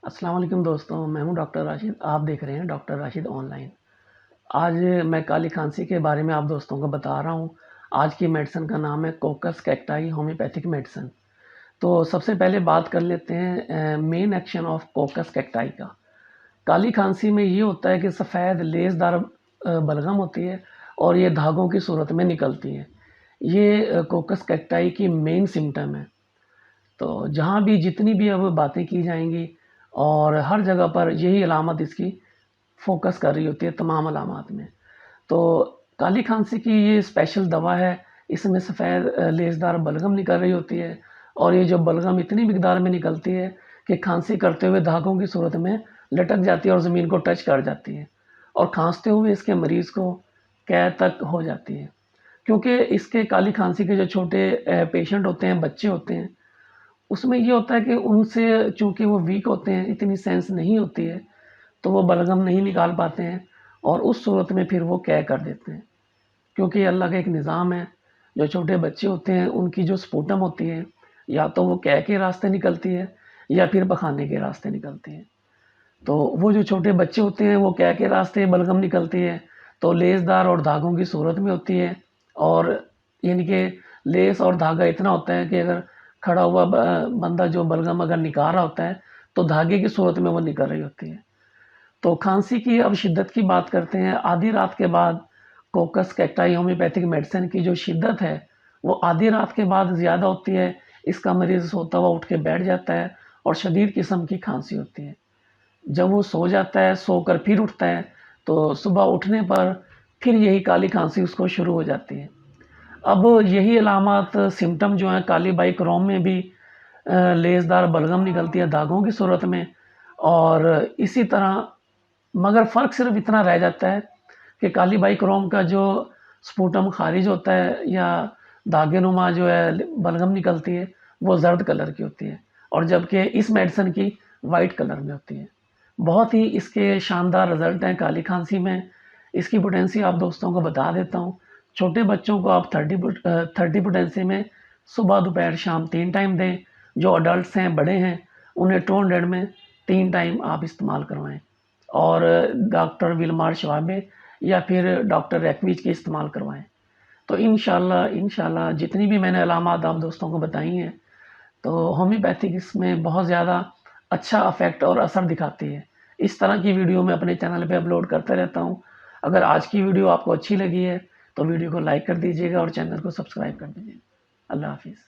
السلام علیکم دوستوں، میں ہوں ڈاکٹر راشد. آپ دیکھ رہے ہیں ڈاکٹر راشد آن لائن. آج میں کالی کھانسی کے بارے میں آپ دوستوں کو بتا رہا ہوں. آج کی میڈیسن کا نام ہے کوکس کیکٹائی ہومیوپیتھک میڈیسن. تو سب سے پہلے بات کر لیتے ہیں مین ایکشن آف کوکس کیکٹائی کا. کالی کھانسی میں یہ ہوتا ہے کہ سفید لیس دار بلغم ہوتی ہے اور یہ دھاگوں کی صورت میں نکلتی ہے. یہ کوکس کیکٹائی کی مین سمٹم ہے. تو جہاں بھی جتنی بھی اب باتیں کی جائیں گی اور ہر جگہ پر یہی علامت اس کی فوکس کر رہی ہوتی ہے تمام علامات میں. تو کالی کھانسی کی یہ اسپیشل دوا ہے. اس میں سفید لیسدار بلغم نکل رہی ہوتی ہے اور یہ جو بلغم اتنی مقدار میں نکلتی ہے کہ کھانسی کرتے ہوئے دھاگوں کی صورت میں لٹک جاتی ہے اور زمین کو ٹچ کر جاتی ہے اور کھانستے ہوئے اس کے مریض کو قید تک ہو جاتی ہے. کیونکہ اس کے کالی کھانسی کے جو چھوٹے پیشنٹ ہوتے ہیں، بچے ہوتے ہیں، اس میں یہ ہوتا ہے کہ ان سے چونکہ وہ ویک ہوتے ہیں، اتنی سینس نہیں ہوتی ہے، تو وہ بلغم نہیں نکال پاتے ہیں اور اس صورت میں پھر وہ کہہ کر دیتے ہیں. کیونکہ یہ اللہ کا ایک نظام ہے. جو چھوٹے بچے ہوتے ہیں ان کی جو سپوٹم ہوتی ہے یا تو وہ کہہ کے راستے نکلتی ہے یا پھر پخانے کے راستے نکلتی ہے. تو وہ جو چھوٹے بچے ہوتے ہیں وہ کہہ کے راستے بلغم نکلتی ہے تو لیس دار اور دھاگوں کی صورت میں ہوتی ہے. اور یعنی کہ لیس اور دھاگا اتنا ہوتا ہے کہ اگر کھڑا ہوا بندہ جو بلغم اگر نکال رہا ہوتا ہے تو دھاگے کی صورت میں وہ نکل رہی ہوتی ہے. تو کھانسی کی اب شدت کی بات کرتے ہیں. آدھی رات کے بعد کوکس کیکٹائی ہومیوپیتھک میڈیسن کی جو شدت ہے وہ آدھی رات کے بعد زیادہ ہوتی ہے. اس کا مریض سوتا ہوا اٹھ کے بیٹھ جاتا ہے اور شدید قسم کی کھانسی ہوتی ہے. جب وہ سو جاتا ہے، سو کر پھر اٹھتا ہے تو صبح اٹھنے پر پھر یہی کالی کھانسی اس کو شروع ہو جاتی ہے. اب یہی علامات سمٹم جو ہیں کالی بائی کروم میں بھی لیسدار بلغم نکلتی ہے دھاگوں کی صورت میں اور اسی طرح، مگر فرق صرف اتنا رہ جاتا ہے کہ کالی بائی کروم کا جو سپوٹم خارج ہوتا ہے یا دھاگے نما جو ہے بلغم نکلتی ہے وہ زرد کلر کی ہوتی ہے اور جبکہ اس میڈیسن کی وائٹ کلر میں ہوتی ہے. بہت ہی اس کے شاندار رزلٹ ہیں کالی کھانسی میں. اس کی پوٹینسی آپ دوستوں کو بتا دیتا ہوں. چھوٹے بچوں کو آپ 30 پوٹینسی میں صبح دوپہر شام 3 ٹائم دیں. جو اڈلٹس ہیں، بڑے ہیں، انہیں 200 میں 3 ٹائم آپ استعمال کروائیں اور ڈاکٹر ویلمار شوابے یا پھر ڈاکٹر ریکویچ کی استعمال کروائیں. تو انشاءاللہ جتنی بھی میں نے علامات آپ دوستوں کو بتائی ہیں تو ہومیوپیتھک اس میں بہت زیادہ اچھا افیکٹ اور اثر دکھاتی ہے. اس طرح کی ویڈیو میں اپنے چینل پہ اپلوڈ کرتے رہتا ہوں. اگر آج کی ویڈیو آپ کو اچھی لگی ہے تو ویڈیو کو لائک کر دیجیے گا اور چینل کو سبسکرائب کر دیجیے گا. اللہ حافظ.